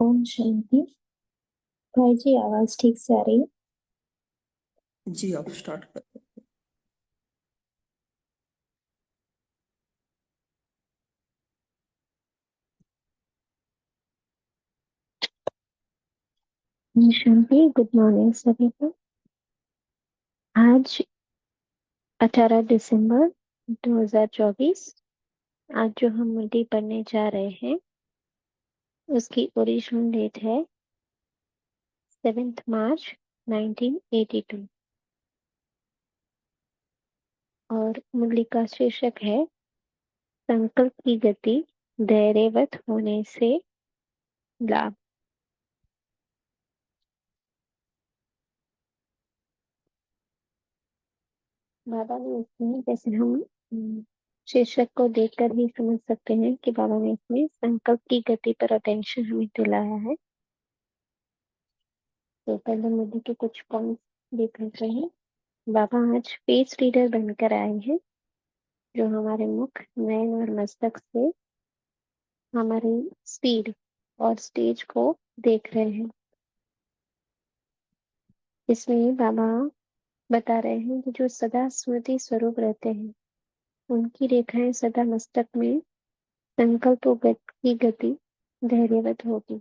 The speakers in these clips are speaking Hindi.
ओम शांति। भाई जी आवाज ठीक से आ रही है? जी आप स्टार्ट कर। ओम शांति। गुड मॉर्निंग सभी को। आज 18 दिसंबर 2024। आज जो हम मुरली पढ़ने जा रहे हैं उसकी ओरिजिनल डेट है 7 मार्च 1982 और मुरली का शीर्षक है संकल्प की गति धैर्यवत होने से लाभ। बाबा ने इसमें, जैसे हम शीर्षक को देखकर ही समझ सकते हैं कि बाबा ने इसमें संकल्प की गति पर अटेंशन हमें दिलाया है। तो पहले मुद्दे के कुछ पॉइंट्स देख लेते हैं। बाबा आज पेज रीडर बनकर आए हैं, जो हमारे मुख, नयन और मस्तक से हमारी स्पीड और स्टेज को देख रहे हैं। इसमें बाबा बता रहे हैं कि जो सदा स्मृति स्वरूप रहते हैं उनकी रेखाएं सदा मस्तक में संकल्पों की गति धैर्यवत होगी।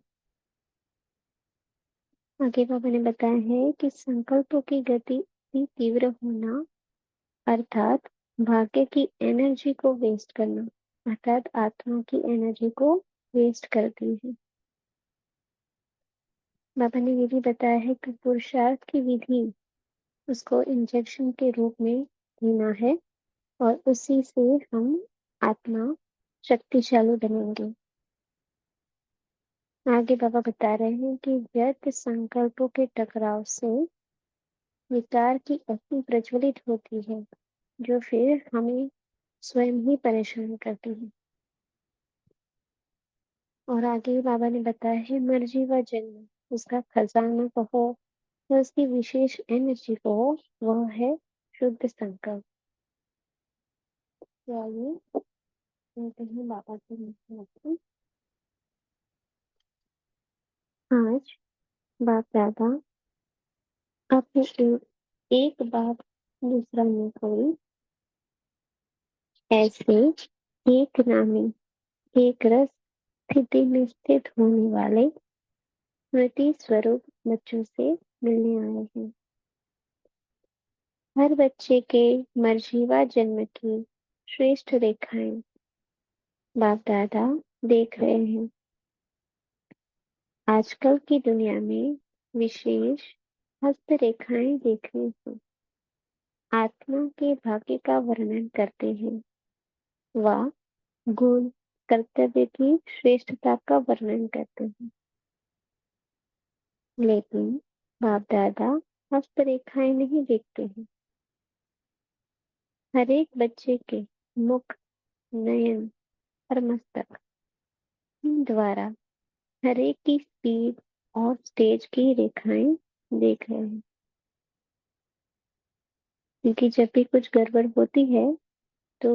आगे बाबा ने बताया है कि संकल्पों की गति की तीव्र होना अर्थात भाग्य की एनर्जी को वेस्ट करना, अर्थात आत्मा की एनर्जी को वेस्ट करती है। बाबा ने ये भी बताया है कि पुरुषार्थ की विधि उसको इंजेक्शन के रूप में लेना है और उसी से हम आत्मा शक्तिशाली बनेंगे। आगे बाबा बता रहे हैं कि व्यर्थ संकल्पों के टकराव से विकार की अग्नि प्रज्वलित होती है, जो फिर हमें स्वयं ही परेशान करती है। और आगे बाबा ने बताया है मर्जी व जन्म उसका खजाना कहो या उसकी विशेष एनर्जी कहो, वह है शुद्ध संकल्प। तो आइए सुनते हैं बाबा के मुख से। आज बाप दादा अपने एक बात दूसरा में कोई ऐसे एक नामी एक रस स्थिति में स्थित होने वाले स्मृति स्वरूप बच्चों से मिलने आए हैं। हर बच्चे के मर्जीवा जन्म की श्रेष्ठ रेखाएं बाप दादा देख रहे हैं। आजकल की दुनिया में विशेष हस्त रेखाएं देखने से आत्मा के भाग्य का वर्णन करते हैं व गुण कर्तव्य की श्रेष्ठता का वर्णन करते हैं। लेकिन बाप दादा हस्तरेखाएं नहीं देखते हैं। हर एक बच्चे के मुख, नयन और मस्तक द्वारा हर एक की स्पीड और स्टेज की रेखाएं देख रहे हैं। क्योंकि जब भी कुछ गड़बड़ होती है तो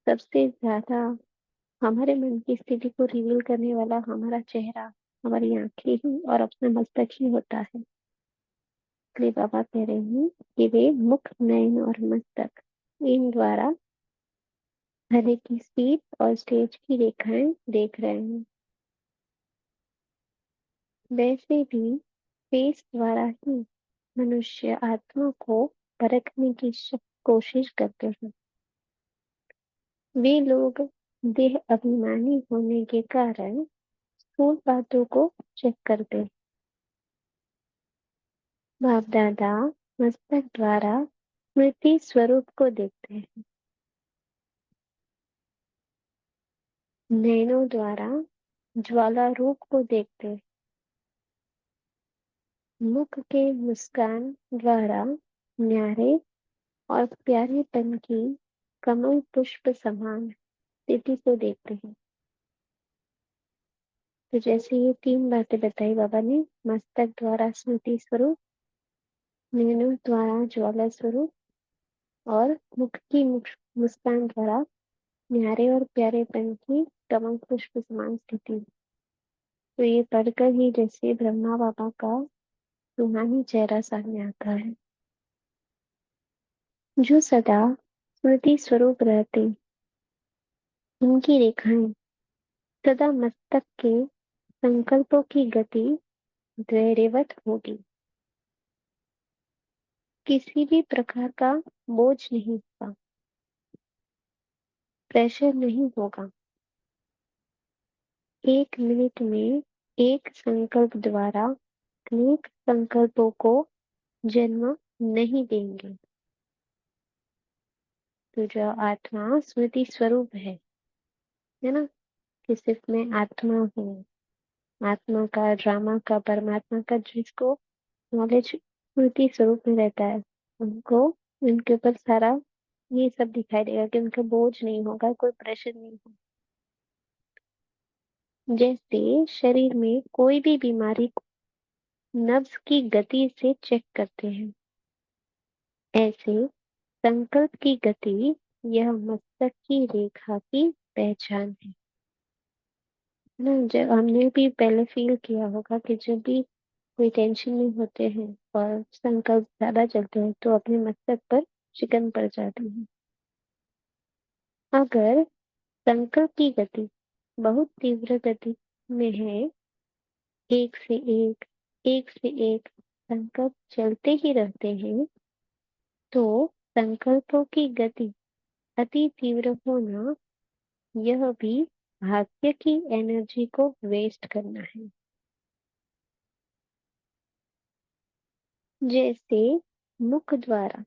सबसे ज्यादा हमारे मन की स्थिति को रिवील करने वाला हमारा चेहरा, हमारी आंखें ही और अपना मस्तक ही होता है। इसलिए बाबा कह रहे हैं कि वे मुख, नयन और मस्तक इन द्वारा हर एक की स्पीड और स्टेज की रेखाएं देख रहे हैं। वैसे भी फेस द्वारा ही मनुष्य आत्मा को परखने की कोशिश करते हैं। वे लोग देह अभिमानी होने के कारण स्थूल बातों को चेक करते हैं। बाप दादा मस्तक द्वारा स्मृति स्वरूप को देखते हैं। नैनों द्वारा ज्वाला रूप को देखते हैं। मुख के मुस्कान द्वारा न्यारे और प्यारेपन की कमल पुष्प समान स्थिति को देखते हैं। तो जैसे ये तीन बातें बताई बाबा ने, मस्तक द्वारा स्मृति स्वरूप, नैनों द्वारा ज्वाला स्वरूप और मुख की मुस्कान द्वारा न्यारे और प्यारेपन की कमल पुष्प समान स्थिति। तो ये पढ़कर ही जैसे ब्रह्मा बाबा का रूहानी चेहरा सामने आता है, जो सदा स्मृति स्वरूप रहते। इनकी रेखाएं सदा मस्तक के संकल्पों की गति धैर्यवत होगी। किसी भी प्रकार का बोझ नहीं होगा, प्रेशर नहीं होगा। 1 मिनट में एक संकल्प द्वारा अनेक संकल्पों को जन्म नहीं देंगे। तो जो आत्मा स्मृति स्वरूप है ना, कि सिर्फ मैं आत्मा हूँ, आत्मा का, ड्रामा का, परमात्मा का जिसको नॉलेज स्मृति स्वरूप में रहता है, उनको उनके ऊपर सारा ये सब दिखाई देगा कि उनका बोझ नहीं होगा, कोई प्रेशर नहीं होगा। जैसे शरीर में कोई भी बीमारी को नब्ज की गति से चेक करते हैं, ऐसे संकल्प की गति यह मस्तक की रेखा की पहचान है ना। जब हमने भी पहले फील किया होगा कि जब भी कोई टेंशन में होते हैं और संकल्प ज्यादा चलते हैं तो अपने मस्तक पर शिकन पड़ जाती है। अगर संकल्प की गति बहुत तीव्र गति में है, एक से एक से एक संकल्प चलते ही रहते हैं, तो संकल्पों की गति अति तीव्र होना, यह भी भाग्य की एनर्जी को वेस्ट करना है। जैसे मुख द्वारा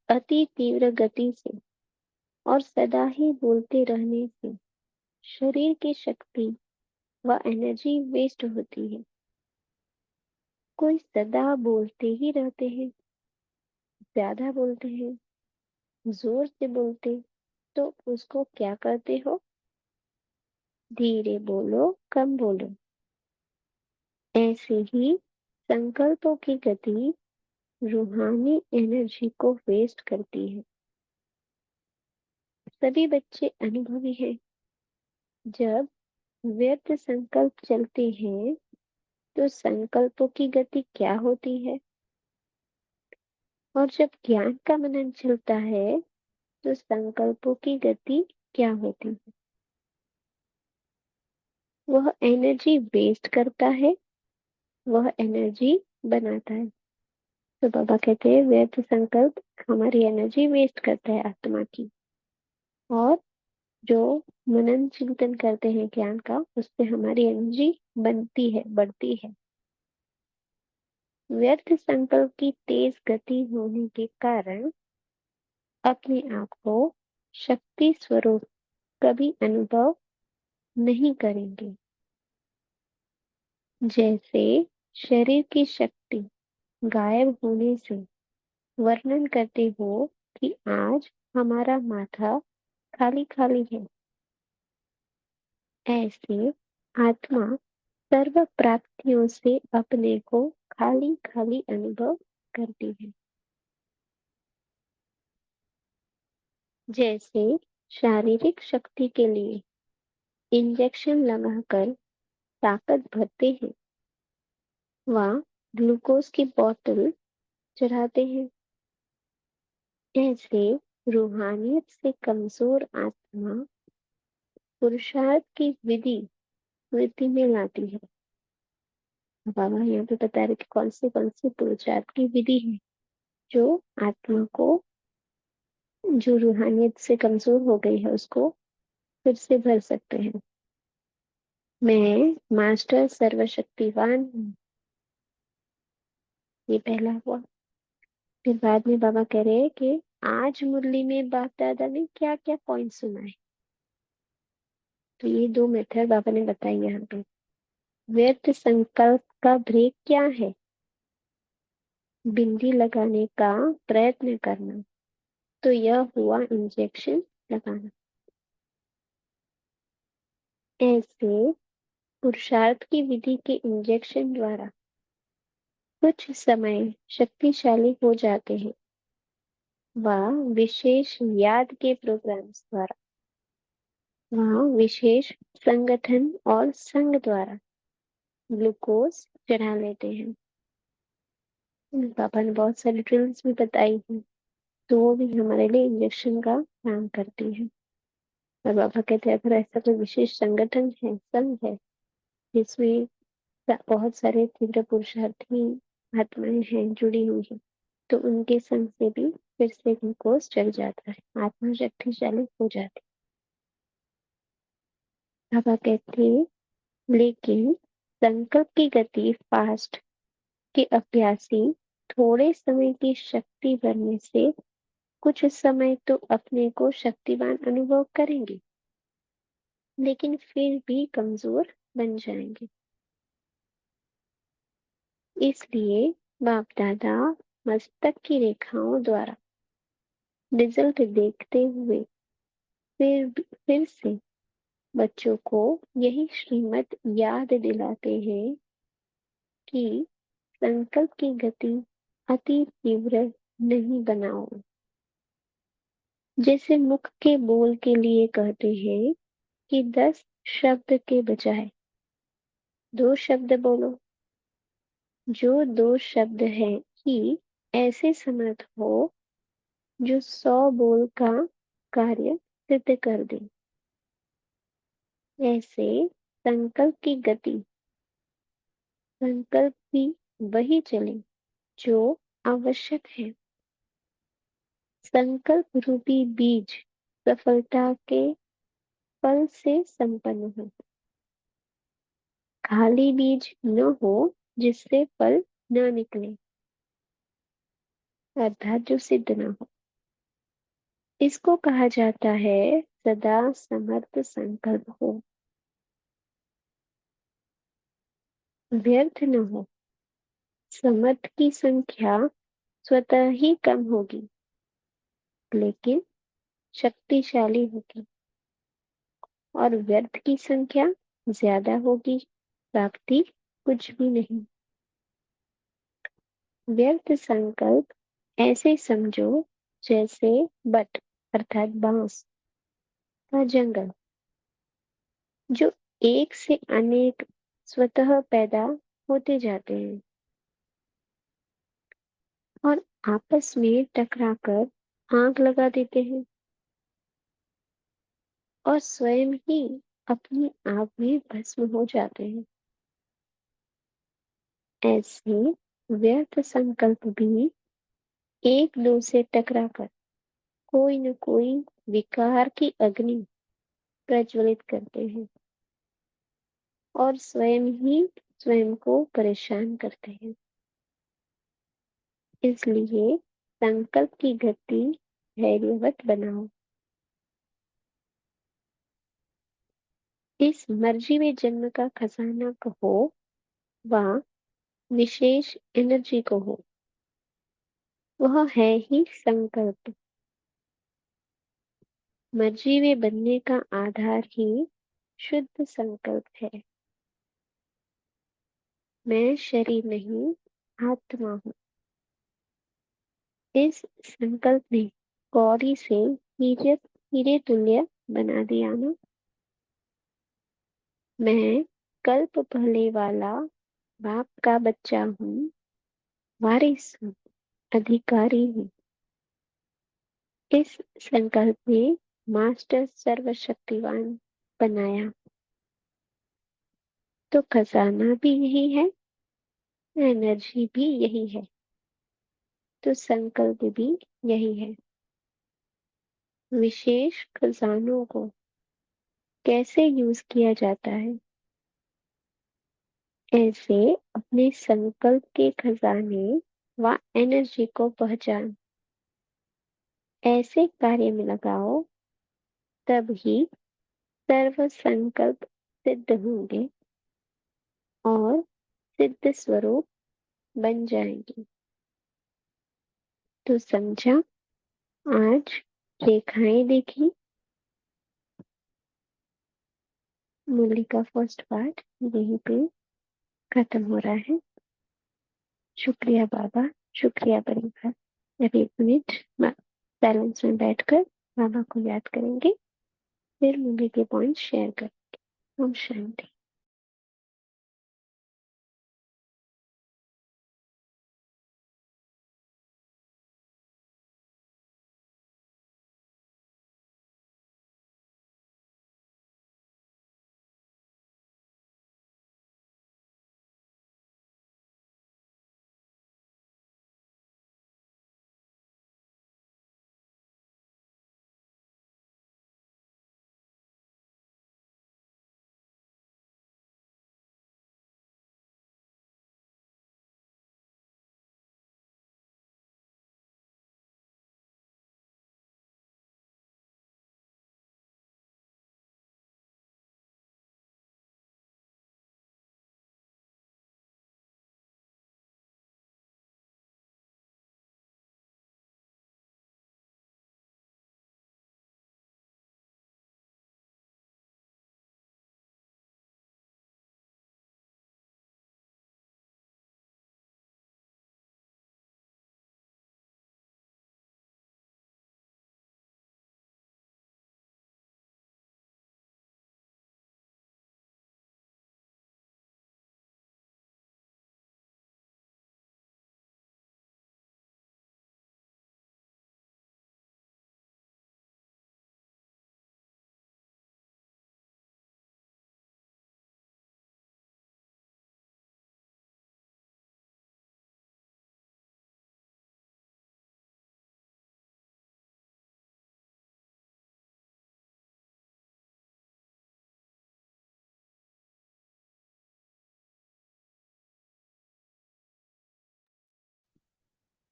अति तीव्र गति से और सदा ही बोलते रहने से शरीर की शक्ति व एनर्जी वेस्ट होती है। कोई सदा बोलते ही रहते हैं, ज्यादा बोलते हैं, जोर से बोलते, तो उसको क्या करते हो? धीरे बोलो, कम बोलो। ऐसे ही संकल्पों की गति रूहानी एनर्जी को वेस्ट करती है। सभी बच्चे अनुभवी हैं। जब व्यर्थ संकल्प चलते हैं तो संकल्पों की गति क्या होती है, और जब ज्ञान का मनन चलता है तो संकल्पों की गति क्या होती है? वह एनर्जी वेस्ट करता है, वह एनर्जी बनाता है। तो बाबा कहते हैं व्यर्थ संकल्प हमारी एनर्जी वेस्ट करता है आत्मा की, और जो मनन चिंतन करते हैं ज्ञान का, उससे हमारी एनर्जी बनती है, बढ़ती है। व्यर्थ संकल्प की तेज गति होने के कारण अपने आप को शक्ति स्वरूप कभी अनुभव नहीं करेंगे। जैसे शरीर की शक्ति गायब होने से वर्णन करते हो कि आज हमारा माथा खाली खाली है, ऐसे आत्मा सर्व प्राप्तियों से अपने को खाली खाली अनुभव करती है। जैसे शारीरिक शक्ति के लिए इंजेक्शन लगाकर ताकत भरते हैं, वहाँ ग्लूकोज की बोतल चढ़ाते हैं, ऐसे रूहानियत से कमजोर आत्मा पुरुषार्थ की विधि वृद्धि में लाती है। बाबा यहाँ पे बता रहे कि कौन सी पुरुषार्थ की विधि है जो आत्मा को, जो रूहानियत से कमजोर हो गई है, उसको फिर से भर सकते हैं। मैं मास्टर सर्वशक्तिवान हूँ, ये पहला हुआ। फिर बाद में बाबा कह रहे हैं कि आज मुरली में बाप दादा ने क्या क्या पॉइंट सुनाए। तो ये 2 मेथड बाबा ने बताई यहाँ पे। व्यर्थ संकल्प का ब्रेक क्या है? बिंदी लगाने का प्रयत्न करना। तो यह हुआ इंजेक्शन लगाना। ऐसे पुरुषार्थ की विधि के इंजेक्शन द्वारा कुछ समय शक्तिशाली हो जाते हैं, व विशेष याद के प्रोग्राम्स द्वारा वहाँ विशेष संगठन और संघ द्वारा ग्लूकोज चढ़ा लेते हैं। पापा ने बहुत सारी ड्रिल्स भी बताई हैं, तो वो भी हमारे लिए इंजेक्शन का काम करती है। और पापा कहते हैं अगर ऐसा कोई विशेष संगठन है, संघ है, जिसमें बहुत सारे तीव्र पुरुषार्थी आत्माएं हैं जुड़ी हुई है, तो उनके संग से भी फिर से ग्लूकोज चढ़ जाता है, आत्मा शक्तिशाली हो जाती है। पापा कहते हैं लेकिन संकल्प की गति फास्ट के अभ्यासी थोड़े समय की शक्ति बढ़ने से कुछ समय तो अपने को शक्तिवान अनुभव करेंगे, लेकिन फिर भी कमजोर बन जाएंगे। इसलिए बाप दादा मस्तक की रेखाओं द्वारा रिजल्ट देखते हुए फिर से बच्चों को यही श्रीमत याद दिलाते हैं कि संकल्प की गति अति तीव्र नहीं बनाओ। जैसे मुख के बोल के लिए कहते हैं कि 10 शब्द के बजाय 2 शब्द बोलो। जो 2 शब्द हैं कि ऐसे समर्थ हो जो 100 बोल का कार्य सिद्ध कर दे। ऐसे संकल्प की गति, संकल्प भी वही चले जो आवश्यक है। संकल्प रूपी बीज सफलता के फल से संपन्न हो। खाली बीज न हो जिससे फल न निकले, अर्थात जो सिद्ध न हो। इसको कहा जाता है सदा समर्थ संकल्प हो, व्यर्थ न हो। समर्थ की संख्या स्वतः ही कम होगी, लेकिन शक्तिशाली होगी, और व्यर्थ की संख्या ज्यादा होगी, प्राप्ति कुछ भी नहीं। व्यर्थ संकल्प ऐसे समझो जैसे बट अर्थात बांस का जंगल, जो एक से अनेक स्वतः पैदा होते जाते हैं और आपस में टकराकर आग लगा देते हैं और स्वयं ही अपनी आग में भस्म हो जाते हैं। ऐसे व्यर्थ संकल्प भी एक दो से टकराकर कोई न कोई विकार की अग्नि प्रज्वलित करते हैं और स्वयं ही स्वयं को परेशान करते हैं। इसलिए संकल्प की गति धैर्यवत बनाओ। इस मर्जी में जन्म का खजाना कहो व विशेष एनर्जी कहो, वह है ही संकल्प। मर्जी में बनने का आधार ही शुद्ध संकल्प है। मैं शरीर नहीं, आत्मा हूँ। इस संकल्प ने कौड़ी से हीरे हीरे तुल्य बना दिया ना। मैं कल्प पहले वाला बाप का बच्चा हूँ, वारिस हूँ, अधिकारी हूँ। इस संकल्प ने मास्टर सर्वशक्तिवान बनाया, तो खजाना भी यही है, एनर्जी भी यही है, तो संकल्प भी यही है। विशेष खजानों को कैसे यूज किया जाता है? ऐसे अपने संकल्प के खजाने व एनर्जी को पहचान ऐसे कार्य में लगाओ, तब ही सर्व संकल्प सिद्ध होंगे और सिद्ध स्वरूप बन जाएंगे। तो समझा? आज रेखाएं देखी, मुरली का फर्स्ट पार्ट यहीं पे खत्म हो रहा है। शुक्रिया बाबा, शुक्रिया परिवार। अब 1 मिनट साइलेंस में बैठकर बाबा को याद करेंगे, फिर मूवी के पॉइंट शेयर करेंगे। ओम शांति।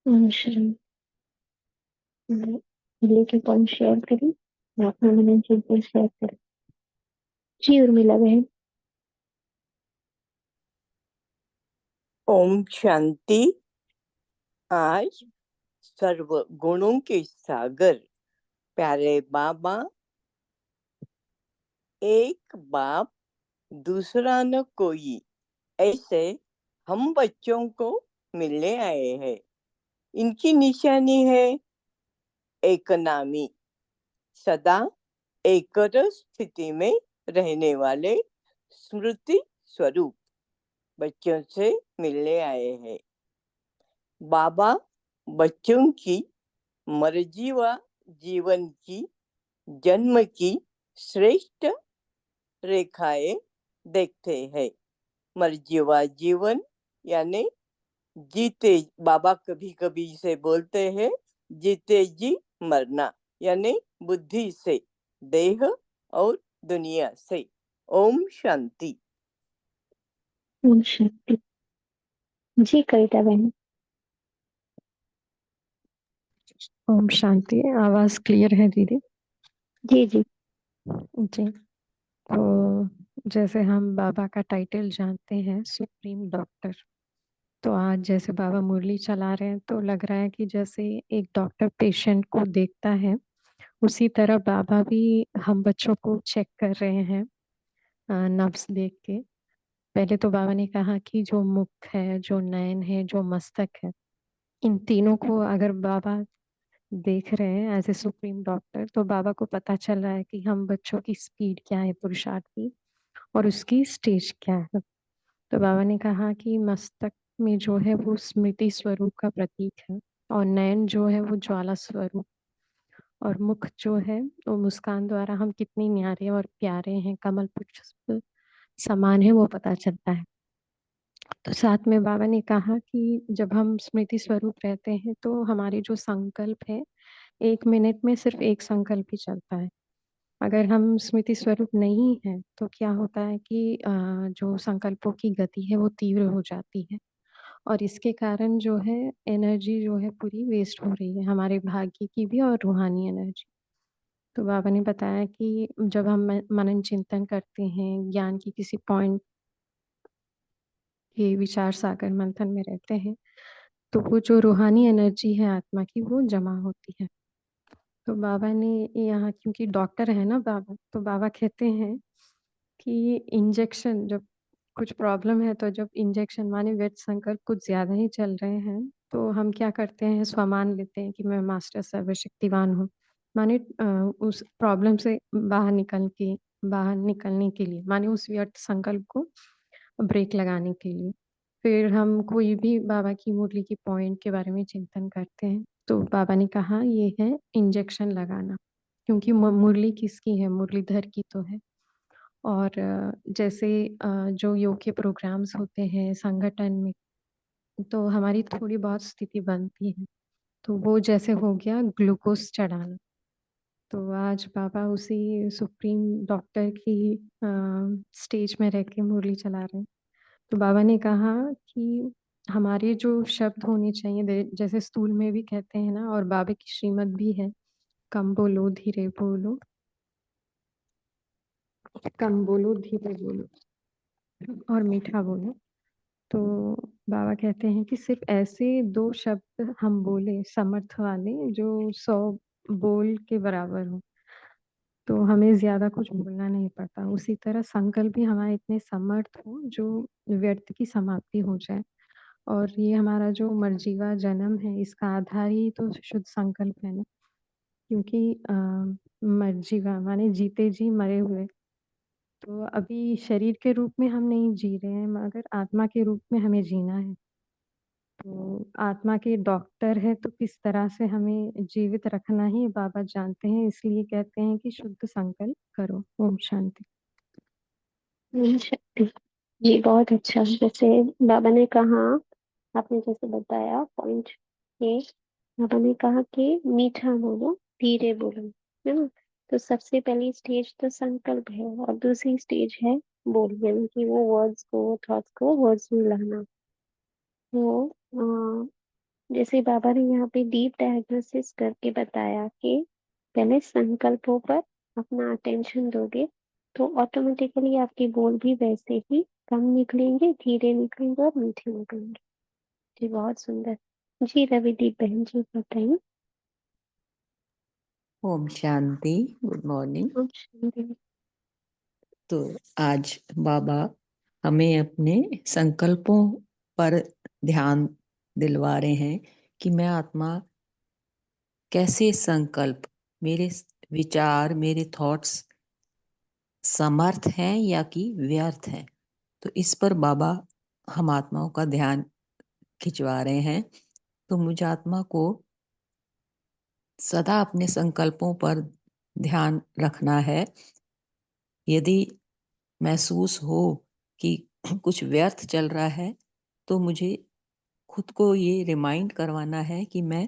ओम शांति। दिल्ली के पॉइंट शेयर करें, अपना मनोरंजन शेयर करें। जी उर्मिला बहन। ओम शांति। आज सर्व गुणों के सागर प्यारे बाबा, एक बाप दूसरा न कोई, ऐसे हम बच्चों को मिलने आए हैं। इनकी निशानी है एक नामी, सदा एकरस स्थिति में रहने वाले स्मृति स्वरूप बच्चों से मिलने आए हैं। बाबा बच्चों की मर्जी व जीवन की जन्म की श्रेष्ठ रेखाएं देखते हैं। मर्जी व जीवन यानी जीते, बाबा कभी कभी से बोलते हैं जीते जी मरना, यानी बुद्धि से, देह और दुनिया से। ओम शांति। ओम शांति। जी कविता बहन। ओम शांति। आवाज क्लियर है दीदी? जी जी। जी। तो जैसे हम बाबा का टाइटल जानते हैं सुप्रीम डॉक्टर, तो आज जैसे बाबा मुरली चला रहे हैं तो लग रहा है कि जैसे एक डॉक्टर पेशेंट को देखता है, उसी तरह बाबा भी हम बच्चों को चेक कर रहे हैं नब्ज देख के। पहले तो बाबा ने कहा कि जो मुख है, जो नयन है, जो मस्तक है, इन तीनों को अगर बाबा देख रहे हैं एज ए सुप्रीम डॉक्टर, तो बाबा को पता चल रहा है कि हम बच्चों की स्पीड क्या है पुरुषार्थ की और उसकी स्टेज क्या है। तो बाबा ने कहा कि मस्तक में जो है वो स्मृति स्वरूप का प्रतीक है, और नयन जो है वो ज्वाला स्वरूप, और मुख जो है वो मुस्कान द्वारा हम कितनी न्यारे और प्यारे हैं, कमल पुष्प समान है, वो पता चलता है। तो साथ में बाबा ने कहा कि जब हम स्मृति स्वरूप रहते हैं तो हमारे जो संकल्प है, 1 मिनट में सिर्फ एक संकल्प ही चलता है। अगर हम स्मृति स्वरूप नहीं है तो क्या होता है कि जो संकल्पों की गति है वो तीव्र हो जाती है, और इसके कारण जो है एनर्जी जो है पूरी वेस्ट हो रही है, हमारे भाग्य की भी और रूहानी एनर्जी। तो बाबा ने बताया कि जब हम मनन चिंतन करते हैं, ज्ञान की किसी पॉइंट के विचार सागर मंथन में रहते हैं, तो वो जो रूहानी एनर्जी है आत्मा की वो जमा होती है। तो बाबा ने यहाँ, क्योंकि डॉक्टर है ना बाबा, तो बाबा कहते हैं कि इंजेक्शन जब कुछ प्रॉब्लम है, तो जब इंजेक्शन माने वेद संकल्प कुछ ज्यादा ही चल रहे हैं, तो हम क्या करते हैं, स्वमान लेते हैं कि मैं मास्टर सर्वशक्तिवान हूँ, माने उस प्रॉब्लम से बाहर निकलने के लिए, माने उस व्यर्थ संकल्प को ब्रेक लगाने के लिए। फिर हम कोई भी बाबा की मुरली की पॉइंट के बारे में चिंतन करते हैं, तो बाबा ने कहा ये है इंजेक्शन लगाना, क्योंकि मुरली किसकी है? मुरलीधर की तो है। और जैसे जो योग के प्रोग्राम्स होते हैं संगठन में, तो हमारी थोड़ी बहुत स्थिति बनती है, तो वो जैसे हो गया ग्लूकोज चढ़ाना। तो आज बाबा उसी सुप्रीम डॉक्टर की स्टेज में रह के मुरली चला रहे हैं। तो बाबा ने कहा कि हमारे जो शब्द होने चाहिए, जैसे स्थूल में भी कहते हैं ना, और बाबा की श्रीमत भी है, कम बोलो धीरे बोलो, कम बोलो धीरे बोलो और मीठा बोलो। तो बाबा कहते हैं कि सिर्फ ऐसे 2 शब्द हम बोले समर्थ वाले, जो 100 बोल के बराबर हो, तो हमें ज़्यादा कुछ बोलना नहीं पड़ता। उसी तरह संकल्प भी हमारे इतने समर्थ हो जो व्यर्थ की समाप्ति हो जाए। और ये हमारा जो मर्जीवा जन्म है, इसका आधार ही तो शुद्ध संकल्प है ना, क्योंकि मर्जीवा माने जीते जी मरे हुए। तो अभी शरीर के रूप में हम नहीं जी रहे हैं, मगर आत्मा के रूप में हमें जीना है। तो आत्मा के डॉक्टर है, तो किस तरह से हमें जीवित रखना ही बाबा जानते हैं, इसलिए कहते हैं कि शुद्ध संकल्प करो। ओम शांति। शक्ति। जी बहुत अच्छा। जैसे बाबा ने कहा, आपने जैसे बताया पॉइंट ये, बाबा ने कहा कि मीठा बोलो धीरे बोलो, है ना। तो सबसे पहली स्टेज तो संकल्प है, और दूसरी स्टेज है बोलने की, वो वर्ड्स को, थॉट्स को वर्ड्स में लाना। तो जैसे बाबा ने यहाँ पे डीप डायग्नोसिस करके बताया कि पहले संकल्पों पर अपना अटेंशन दोगे तो ऑटोमेटिकली आपके बोल भी वैसे ही कम निकलेंगे, धीरे निकलेंगे और मीठे निकलेंगे। जी बहुत सुंदर। जी रविदीप बहन जी बताइए। Om Shanti, good morning. ओम शांति। तो आज बाबा हमें अपने संकल्पों पर ध्यान दिलवा रहे हैं कि मैं आत्मा कैसे संकल्प, मेरे विचार, मेरे थॉट्स समर्थ हैं या कि व्यर्थ हैं। तो इस पर बाबा हम आत्माओं का ध्यान खिंचवा रहे हैं। तो मुझे आत्मा को सदा अपने संकल्पों पर ध्यान रखना है। यदि महसूस हो कि कुछ व्यर्थ चल रहा है, तो मुझे खुद को ये रिमाइंड करवाना है कि मैं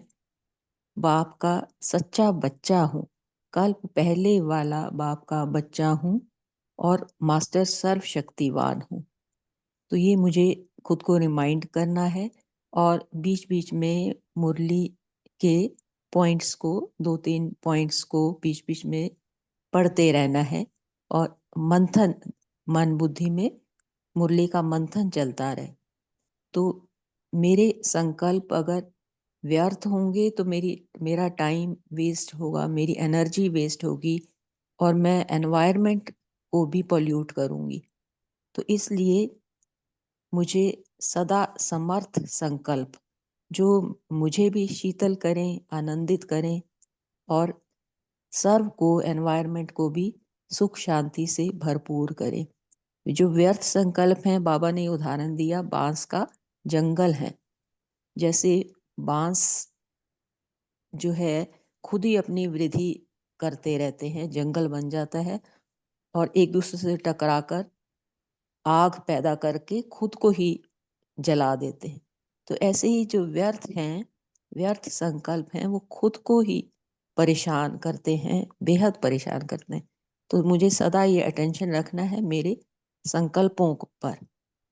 बाप का सच्चा बच्चा हूँ, कल्प पहले वाला बाप का बच्चा हूँ और मास्टर सर्वशक्तिवान हूँ। तो ये मुझे खुद को रिमाइंड करना है, और बीच बीच में मुरली के पॉइंट्स को, 2-3 पॉइंट्स को बीच बीच में पढ़ते रहना है, और मंथन, मन बुद्धि में मुरली का मंथन चलता रहे। तो मेरे संकल्प अगर व्यर्थ होंगे तो मेरा टाइम वेस्ट होगा, मेरी एनर्जी वेस्ट होगी, और मैं एनवायरनमेंट को भी पॉल्यूट करूंगी। तो इसलिए मुझे सदा समर्थ संकल्प, जो मुझे भी शीतल करें, आनंदित करें, और सर्व को, एनवायरनमेंट को भी सुख शांति से भरपूर करें। जो व्यर्थ संकल्प हैं, बाबा ने उदाहरण दिया बांस का जंगल है। जैसे बांस जो है खुद ही अपनी वृद्धि करते रहते हैं, जंगल बन जाता है, और एक दूसरे से टकराकर आग पैदा करके खुद को ही जला देते हैं। तो ऐसे ही जो व्यर्थ हैं, व्यर्थ संकल्प हैं, वो खुद को ही परेशान करते हैं, बेहद परेशान करते हैं। तो मुझे सदा ये अटेंशन रखना है मेरे संकल्पों पर।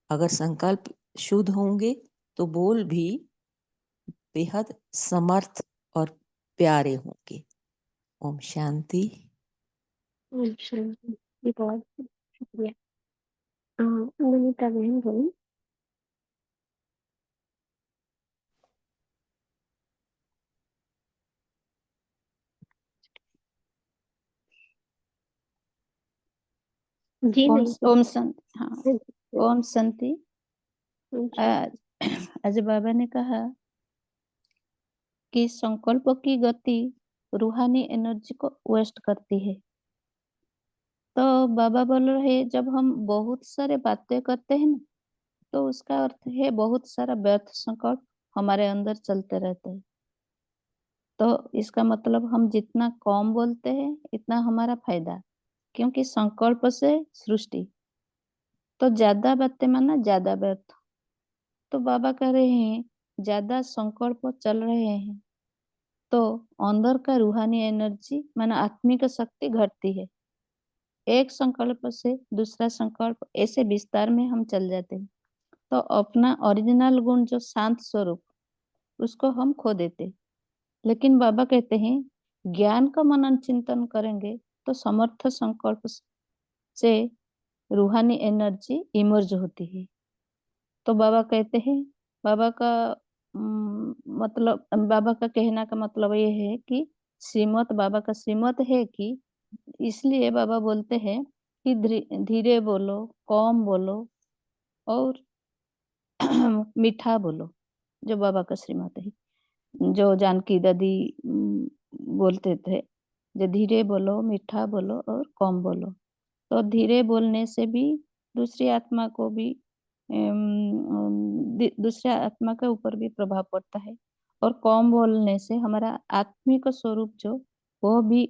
अगर संकल्प शुद्ध होंगे तो बोल भी बेहद समर्थ और प्यारे होंगे। ओम शांति। ओम शांति। जी बहुत शुक्रिया। नमिता बहन बोली। जी ओम नहीं। ओम शांति। हाँ, हाँ जी, ओम शांति। ओम शांति। आज आज बाबा ने कहा कि संकल्प की गति रूहानी एनर्जी को वेस्ट करती है। तो बाबा बोल रहे जब हम बहुत सारे बातें करते हैं ना, तो उसका अर्थ है बहुत सारा व्यर्थ संकल्प हमारे अंदर चलते रहते हैं। तो इसका मतलब हम जितना कम बोलते हैं इतना हमारा फायदा, क्योंकि संकल्प से सृष्टि। तो ज्यादा बातें माना ज्यादा व्यर्थ। तो बाबा कह रहे हैं ज्यादा संकल्प चल रहे हैं तो अंदर का रूहानी एनर्जी माना आत्मिक शक्ति घटती है। एक संकल्प से दूसरा संकल्प ऐसे विस्तार में हम चल जाते हैं, तो अपना ओरिजिनल गुण जो शांत स्वरूप उसको हम खो देते। लेकिन बाबा कहते हैं ज्ञान का मनन चिंतन करेंगे तो समर्थ संकल्प से रूहानी एनर्जी इमर्ज होती है। तो बाबा कहते हैं बाबा का मतलब बाबा का कहना का मतलब ये है कि श्रीमत बाबा का श्रीमत है कि इसलिए बाबा बोलते हैं कि धीरे बोलो, कम बोलो और मीठा बोलो। जो बाबा का श्रीमत है, जो जानकी दादी बोलते थे, जो धीरे बोलो, मीठा बोलो और कम बोलो। तो धीरे बोलने से भी दूसरी आत्मा को भी दूसरे आत्मा के ऊपर भी प्रभाव पड़ता है, और कम बोलने से हमारा आत्मिक स्वरूप जो वो भी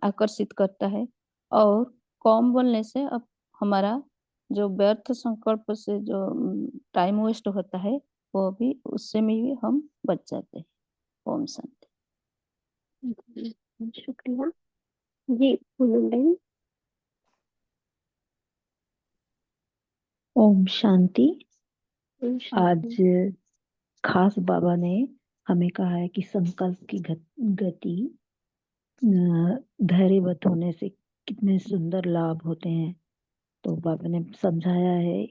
आकर्षित करता है। और कम बोलने से अब हमारा जो व्यर्थ संकल्प से जो टाइम वेस्ट होता है वो भी उससे में भी हम बच जाते हैं। ओम शांति। जी, शुक्रिया जी। पूनम बहन। ओम शांति। ओम आज शांति। खास बाबा ने हमें कहा है कि संकल्प की गति धैर्यवत होने से कितने सुंदर लाभ होते हैं। तो बाबा ने समझाया है,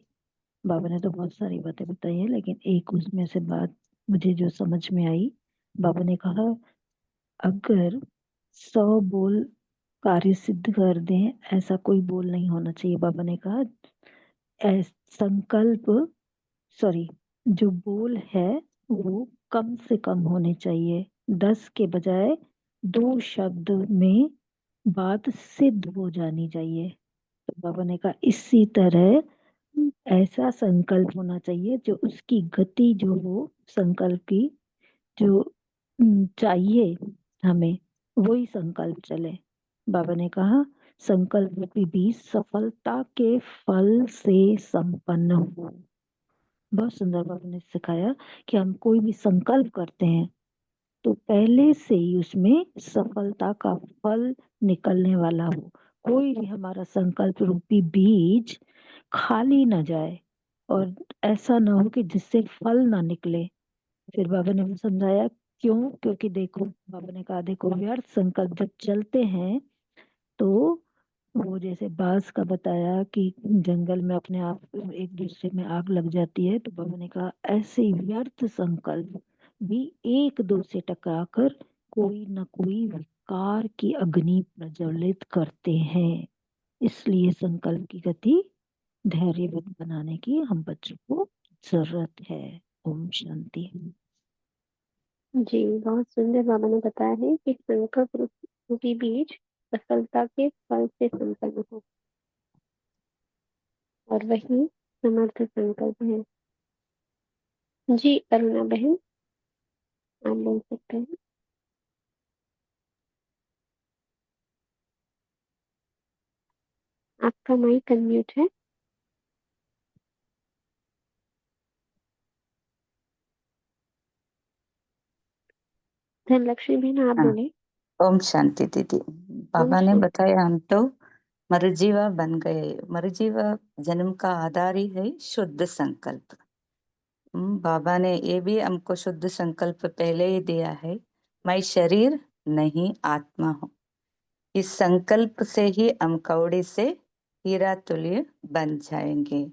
बाबा ने तो बहुत सारी बातें बताई है, लेकिन एक उसमें से बात मुझे जो समझ में आई, बाबा ने कहा अगर 100 बोल कार्य सिद्ध कर दें, ऐसा कोई बोल नहीं होना चाहिए। बाबा ने कहा संकल्प सॉरी जो बोल है वो कम से कम होने चाहिए। 10 के बजाय 2 शब्द में बात सिद्ध हो जानी चाहिए। तो बाबा ने कहा इसी तरह ऐसा संकल्प होना चाहिए जो उसकी गति जो हो संकल्प की जो चाहिए हमें वही संकल्प चले। बाबा ने कहा संकल्प भी सफलता के फल से संपन्न हो। बहुत सुंदर बाबा ने सिखाया कि हम कोई भी संकल्प करते हैं तो पहले से ही उसमें सफलता का फल निकलने वाला हो। कोई भी हमारा संकल्प रूपी बीज खाली ना जाए और ऐसा ना हो कि जिससे फल ना निकले। फिर बाबा ने भी समझाया क्यों, क्योंकि देखो बाबा ने कहा देखो व्यर्थ संकल्प जब चलते हैं तो वो जैसे बांस का बताया कि जंगल में अपने आप एक दूसरे में आग लग जाती है, तो बाबा ने कहा ऐसे ही व्यर्थ संकल्प भी एक दो से टकराकर कोई न कोई विकार की अग्नि प्रज्वलित करते हैं। इसलिए संकल्प की गति धैर्यवत बनाने की हम बच्चों को जरूरत है। ओम शांति। जी, बहुत सुंदर बाबा ने बताया है कि संकल्प रूपी बीज सफलता के फल से संपन्न हो, और वही समर्थ संकल्प है। जी अरुणा बहन, आप बोल सकते हैं। आपका माइक अनम्यूट है। धनलक्ष्मी बहन, आप हाँ, बोले। ओम शांति दीदी। बाबा ने बताया हम तो मरजीवा बन गए। मरजीवा जन्म का आधार ही है शुद्ध संकल्प। बाबा ने ये भी हमको शुद्ध संकल्प पहले ही दिया है, मैं शरीर नहीं आत्मा हूँ। इस संकल्प से ही हम कौड़ी से हीरा तुल्य बन जाएंगे।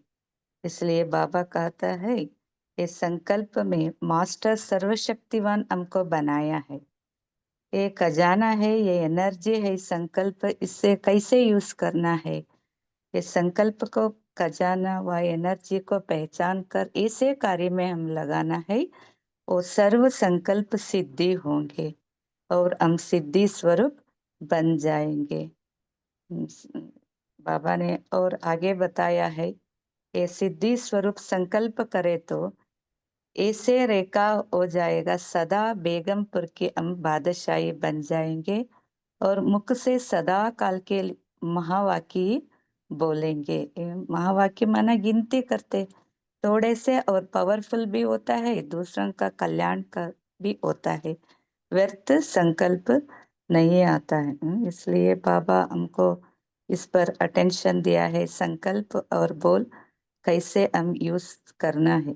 इसलिए बाबा कहता है इस संकल्प में मास्टर सर्वशक्तिवान हमको बनाया है। ये खजाना है, ये एनर्जी है संकल्प, इससे कैसे यूज करना है। ये संकल्प को खजाना व एनर्जी को पहचान कर ऐसे कार्य में हम लगाना है, वो सर्व संकल्प सिद्धि होंगे। और हम सिद्धि स्वरूप बन जाएंगे। बाबा ने और आगे बताया है, ये सिद्धि स्वरूप संकल्प करे तो ऐसे रेखा हो जाएगा, सदा बेगमपुर के हम बादशाही बन जाएंगे और मुख से सदा काल के महावाक्य बोलेंगे। महावाक्य माना गिनती करते थोड़े से, और पावरफुल भी होता है, दूसरों का कल्याण का भी होता है, व्यर्थ संकल्प नहीं आता है। इसलिए बाबा हमको इस पर अटेंशन दिया है, संकल्प और बोल कैसे हम यूज करना है।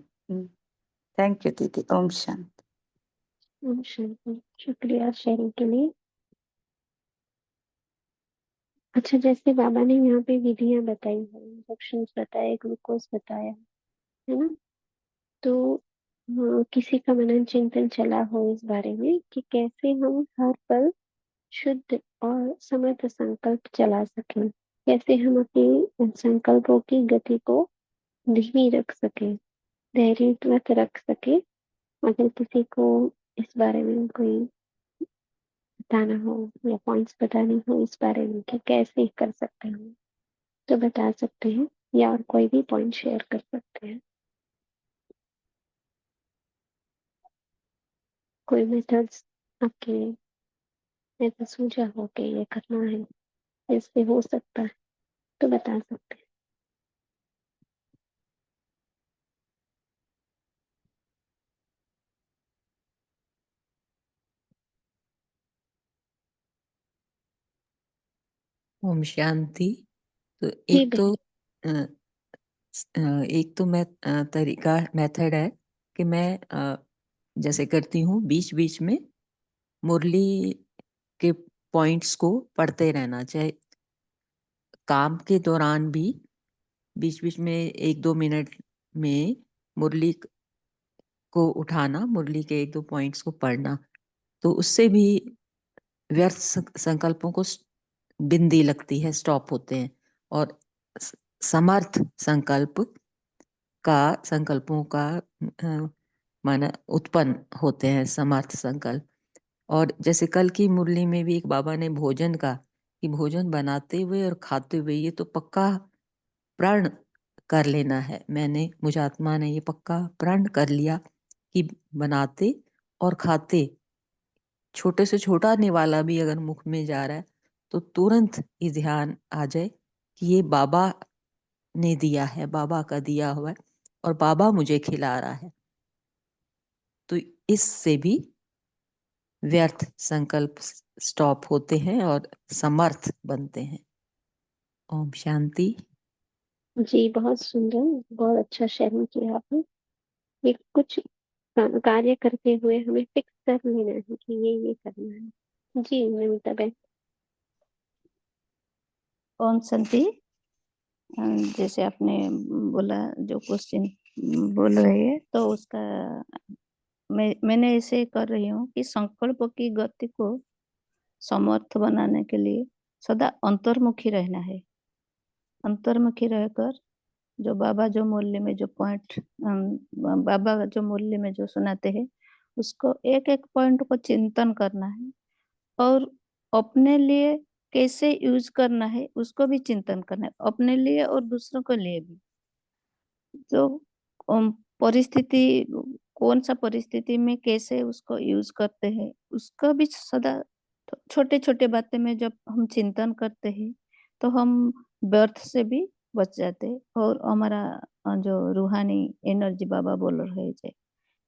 थैंक यू दीदी। ओम शांति। ओम शांति। शुक्रिया शेयरिंग के लिए। अच्छा, जैसे बाबा ने यहाँ पे विधियां बताई है, इंस्ट्रक्शंस बताए, ग्लूकोज बताया है ना, तो किसी का मनन चिंतन चला हो इस बारे में कि कैसे हम हर पल शुद्ध और समर्थ संकल्प चला सकें, कैसे हम अपने संकल्पों की गति को धीमी रख सकें, धैर्यवत रख सके। अगर किसी को इस बारे में कोई बताना हो या पॉइंट्स बताने हो इस बारे में कि कैसे कर सकते हैं तो बता सकते हैं, या और कोई भी पॉइंट शेयर कर सकते हैं। कोई मेथड्स आपके ऐसा सूझा हो कि ये करना है, इससे हो सकता है, तो बता सकते हैं। ओम शांति। तो जी एक तो बहन। मैं तरीका मेथड है कि मैं जैसे करती हूँ, बीच बीच में मुरली के पॉइंट्स को पढ़ते रहना, चाहे काम के दौरान भी बीच बीच में 1-2 मिनट में मुरली को उठाना, मुरली के 1-2 पॉइंट्स को पढ़ना, तो उससे भी व्यर्थ संकल्पों को बिंदी लगती है, स्टॉप होते हैं, और समर्थ संकल्पों का माना उत्पन्न होते हैं, समर्थ संकल्प। और जैसे कल की मुरली में भी एक बाबा ने भोजन का, कि भोजन बनाते हुए और खाते हुए ये तो पक्का प्रण कर लेना है। मुझे आत्मा ने ये पक्का प्रण कर लिया कि बनाते और खाते छोटे से छोटा निवाला भी अगर मुख में जा रहा है तो तुरंत ये ध्यान आ जाए कि ये बाबा ने दिया है, बाबा का दिया हुआ है और बाबा मुझे खिला रहा है। तो इससे भी व्यर्थ संकल्प स्टॉप होते हैं और समर्थ बनते हैं। ओम शांति। जी बहुत सुंदर, बहुत अच्छा शेयरिंग किया आपने। ये कुछ कार्य करते हुए हमें फिक्स कर लेना है कि ये करना है। जी नमिता बहन। ओम शांति। जैसे आपने बोला, जो क्वेश्चन बोल रहे हैं, तो उसका मैंने ऐसे कर रही हूँ कि संकल्प की गति को समर्थ बनाने के लिए सदा अंतर्मुखी रहना है। अंतर्मुखी रहकर जो बाबा जो मूल्य में जो पॉइंट बाबा जो मूल्य में जो सुनाते हैं, उसको एक एक पॉइंट को चिंतन करना है, और अपने लिए कैसे यूज करना है उसको भी चिंतन करना है, अपने लिए और दूसरों के लिए भी। जो परिस्थिति, कौन सा परिस्थिति में कैसे उसको यूज करते हैं, उसका भी सदा छोटे छोटे बातें में जब हम चिंतन करते हैं तो हम व्यर्थ से भी बच जाते हैं, और हमारा जो रूहानी एनर्जी बाबा बोल रहे हैं,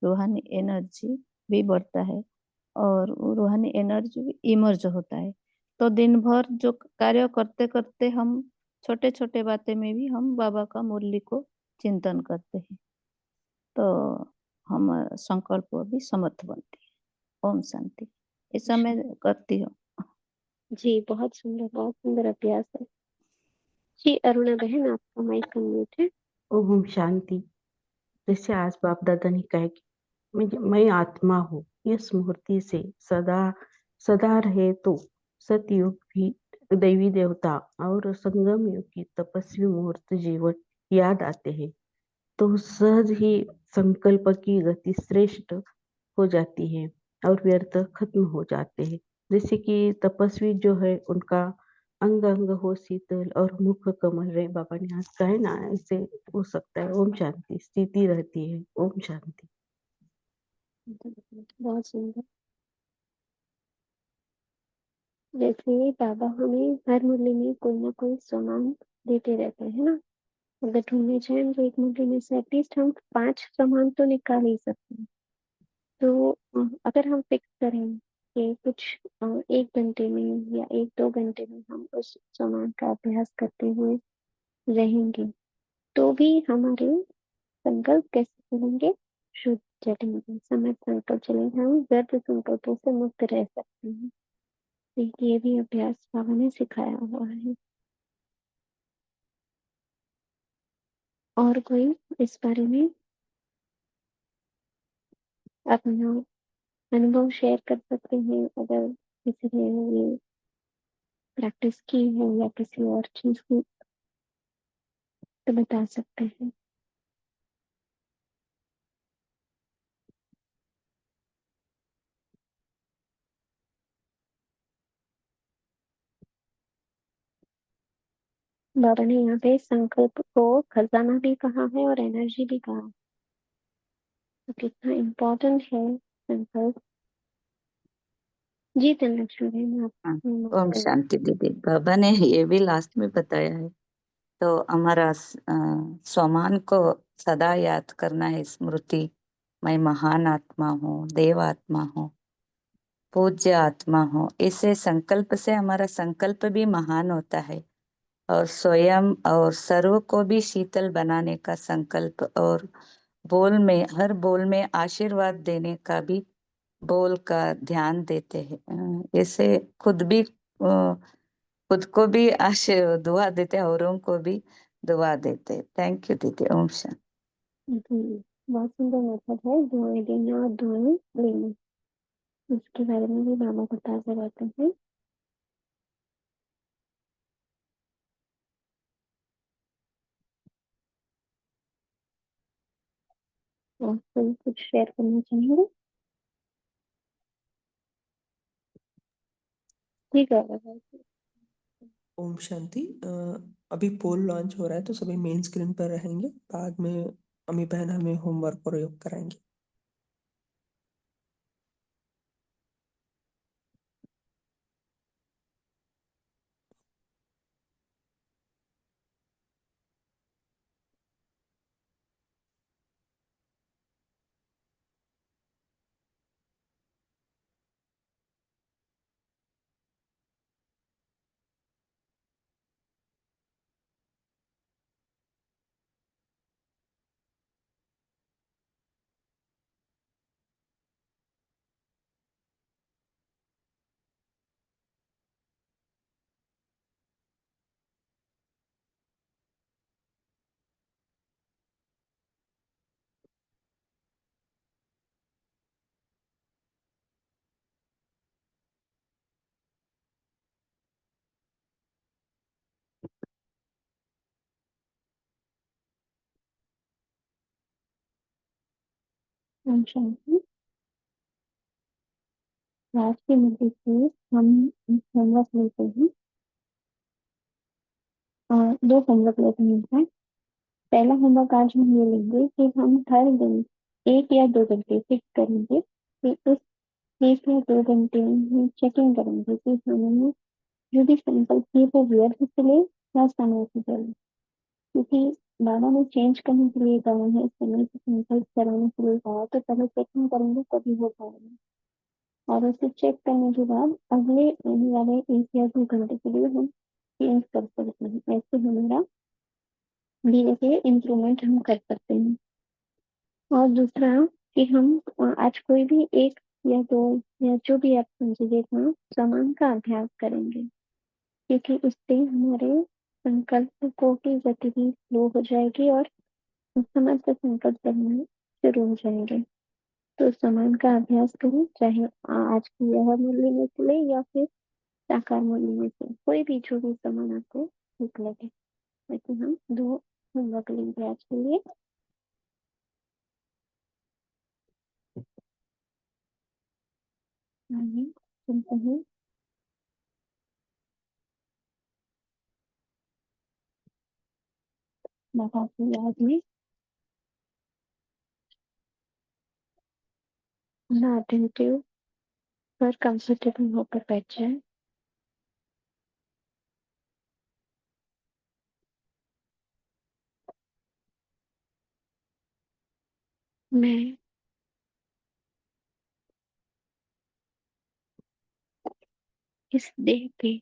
रूहानी एनर्जी भी बढ़ता है, और वो रूहानी एनर्जी भी इमर्ज होता है। तो दिन भर जो कार्य करते करते हम छोटे छोटे बातें में भी हम बाबा का मुरली को चिंतन करते हैं, तो हम संकल्प भी समर्थ बनते हैं। ओम शांति। ऐसा मैं करती हूँ। जी बहुत सुंदर अभ्यास है। जी अरुणा बहन, आपका माइक अनम्यूट है। ओम शांति। जैसे आज बाप दादा ने कहा कि मैं आत्मा हूँ, ये स्मृति से सदा सदा रहे तो सतयुग भी देवी देवता और संगम युग की तपस्वी मुहूर्त जीवन याद आते हैं, तो सहज ही संकल्प की गति श्रेष्ठ हो जाती है। और व्यर्थ खत्म हो जाते हैं। जैसे कि तपस्वी जो है उनका अंग अंग हो शीतल और मुख कमल रहे, बाबा ने आज कहा है ना, ऐसे हो सकता है। ओम शांति स्थिति रहती है। ओम शांति। बहुत सुंदर। जैसे बाबा हमें हर मुरली में कोई ना कोई सामान देते रहते हैं ना, अगर ढूंढने जाए तो एक मुरली में से एटलीस्ट हम 5 सामान तो निकाल ही सकते हैं। तो अगर हम फिक्स करें कि कुछ 1 घंटे में या 1-2 घंटे में हम उस सामान का अभ्यास करते हुए रहेंगे, तो भी हमारे संकल्प कैसे चलेंगे? शुद्ध चलेंगे, समर्थ संकल्प चलेंगे, हम व्यर्थ संकल्पों से मुक्त रह सकते हैं। तो ये भी अभ्यास बाबा ने सिखाया हुआ है। और कोई इस बारे में अपना अनुभव शेयर कर सकते हैं? अगर किसी ने ये प्रैक्टिस की है या किसी और चीज की, तो बता सकते हैं। बाबा ने यहाँ पे संकल्प को खजाना भी कहा है और एनर्जी भी कहा है। तो कितना इम्पोर्टेंट है संकल्प। जी धनलक्ष्मी बहन, आप हाँ, ओम शांति दीदी। बाबा ने ये भी लास्ट में बताया है, तो हमारा स्वमान को सदा याद करना है, स्मृति। मैं महान आत्मा हूँ, देव आत्मा हूँ, पूज्य आत्मा हूँ। इसे संकल्प से हमारा संकल्प भी महान होता है, और स्वयं और सर्व को भी शीतल बनाने का संकल्प, और बोल में, हर बोल में आशीर्वाद देने का भी बोल का ध्यान देते हैं। ऐसे खुद भी खुद को भी दुआ देते हैं, औरों को भी दुआ देते हैं। थैंक यू दीदी। ओम शांति। जी, बहुत सुंदर मेथड है दुआएं देना और दुआएं लेना। इसके बारे में भी बाबा बताते रहते हैं। और कोई कुछ शेयर करना चाहेंगे? ठीक है बाबा। ओम शांति। अभी पोल लॉन्च हो रहा है, तो सभी मेन स्क्रीन पर रहेंगे। बाद में अम्मी बहन हमें होमवर्क और योग कराएंगे। ओम शांति। आज की मुद्दे से हम होमवर्क लेते हैं, और 2 होमवर्क लेते हैं। पहला होमवर्क आज हम ये लेंगे कि हम हर दिन 1 या 2 घंटे फिक्स करेंगे कि उस 1 या 2 घंटे में हम चेकिंग करेंगे कि हमें जो भी संकल्प किए वो व्यर्थ चले या समय से चले। क्योंकि बाबा ने चेंज करने के लिए कहा है, समय से संकल्प कराने के लिए कहा, तो पहले चेकिंग करेंगे तभी हो पाएगा। और उसे चेक करने के बाद अगले आने वाले 1 या 2 घंटे के लिए हम चेंज कर सकते हैं। ऐसे हमारा धीरे धीरे इम्प्रूवमेंट हम कर सकते हैं। और दूसरा कि हम आज कोई भी 1 या 2 या जो भी आप समझिए इतना सामान का अभ्यास करेंगे, क्योंकि उससे हमारे संकल्प को की गति भी स्लो हो जाएगी और समय से संकल्प करना शुरू हो जाएंगे। तो सामान का अभ्यास करें, चाहे आज की यह मुरली में चले या फिर साकार मुरली में से कोई भी, जो भी सामान आपको ठीक लगे। वैसे हम 2 होमवर्क लेंगे आज के लिए। सुनते हैं। बाबा की याद में ना अटेंटिव पर कंफर्टेबल होकर बैठ जाए। मैं इस देह पे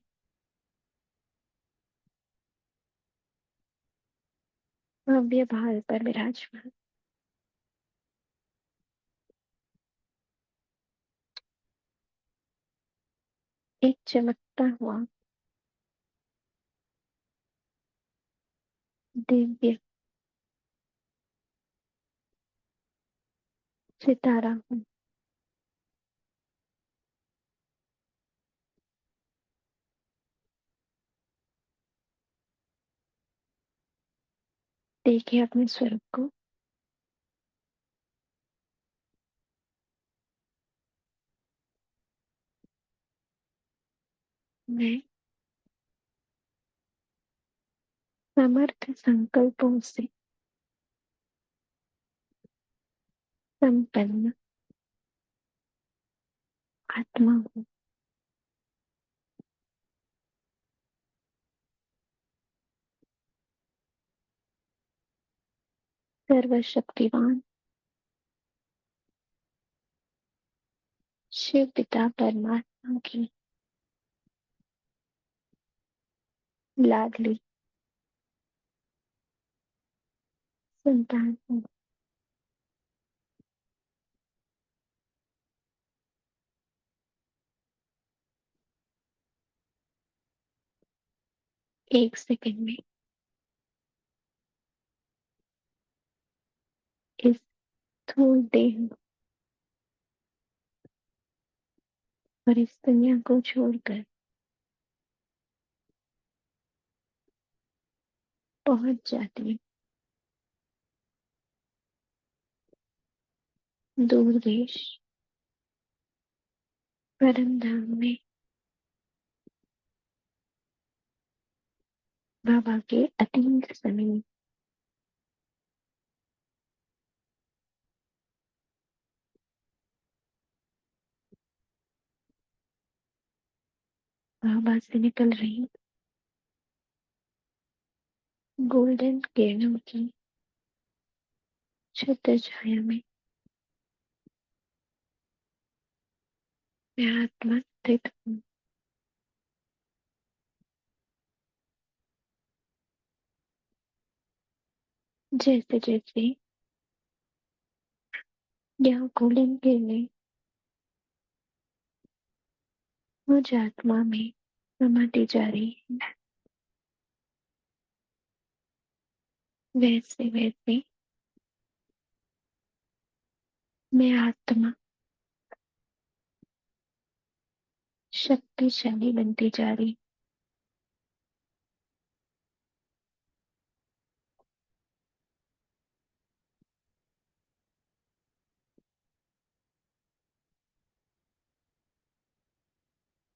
भव्य भार पर विराजमान एक चमकता हुआ दिव्य सितारा हूँ। देखिए अपने स्वरूप को। मैं समर्थ संकल्पों से संपन्न आत्मा हूँ। सर्वशक्तिवान शिव पिता परमात्मा की लाडली संतान हूँ। एक सेकंड में इस स्थूल देह और इस दुनिया को छोड़कर पहुंच जाती हूँ दूर देश परम धाम में बाबा के अतीत समीप। बाबा से निकल रही गोल्डन किरणों की छत्र छाया में मैं आत्मा स्थित हूँ। जैसे जैसे यह गोल्डन किरणें मुझ आत्मा में समाती जा रही है, वैसे वैसे मैं आत्मा शक्तिशाली बनती जा रही।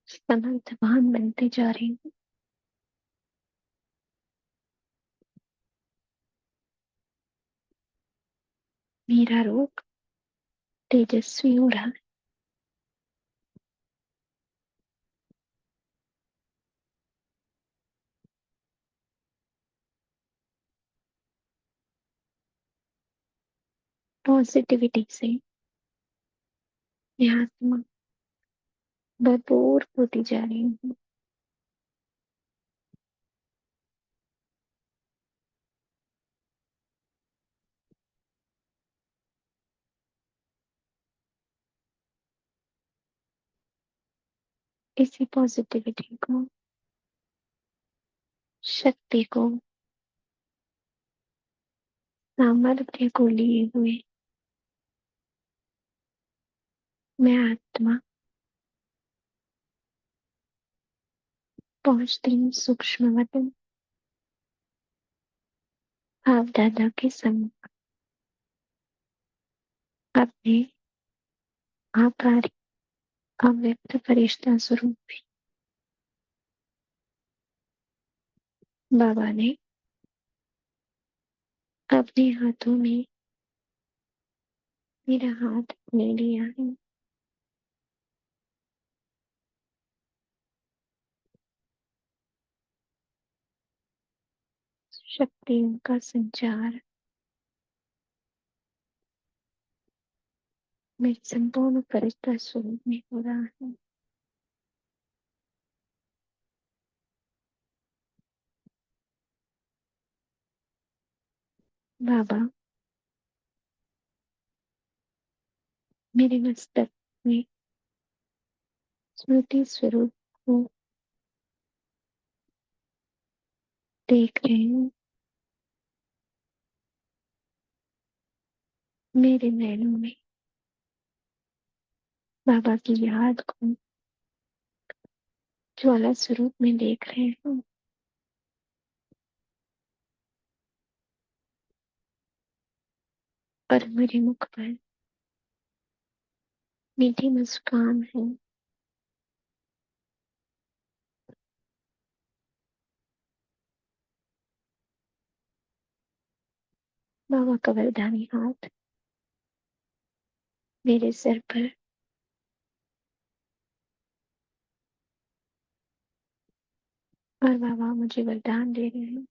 समर्थवान बनती जा रही हूँ। मेरा रूप तेजस्वी हो रहा है। पॉजिटिविटी से मैं आत्मा भरपूर होती जा रही हूँ। इसी पॉजिटिविटी को, शक्ति को, सामर्थ्य को लिए हुए मैं आत्मा पहुंचती हूँ सूक्ष्म वतन आप दादा के सम्मुख अपने आभारी अव्यक्त फरिश्ता स्वरूप बाबा ने अपने हाथों में मेरा हाथ ले लिया है। शक्तियों का संचार मेरे संपूर्ण फरिश्ता स्वरूप में हो रहा है। बाबा मेरे मस्तक में स्मृति स्वरूप को देख रहे हूँ। मेरे नैनों में बाबा की याद को ज्वाला स्वरूप में देख रहे हूँ। और मेरे मुख पर मीठी मुस्कान है। बाबा का वरदानी हाथ मेरे सिर पर और बाबा मुझे वरदान दे रहे हैं।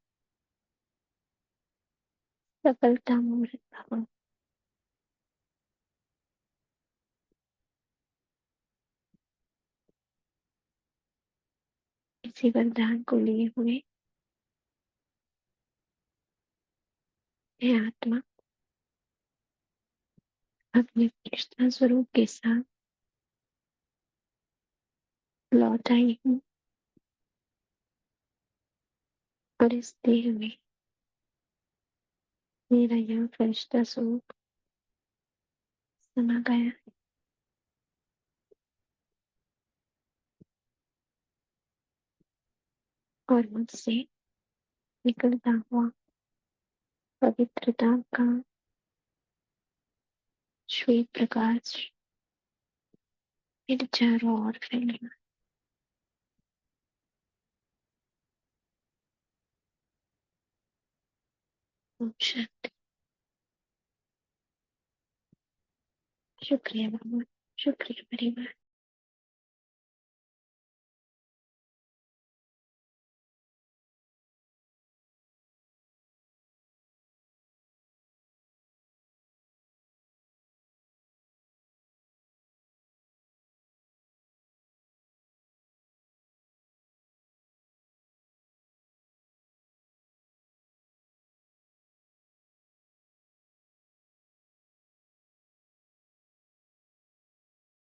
सफलता मुहूर्त भवन। इसी वरदान को लिए हुए मैं आत्मा अपने कृष्णा स्वरूप के साथ लौट आई हूँ और इस देह में मेरा यह फरिश्ता स्वरूप समा गया और मुझसे निकलता हुआ पवित्रता का श्वेत प्रकाश मेरे चारों ओर फैल रहा। ओम शांति। शुक्रिया बाबा, शुक्रिया परिवार।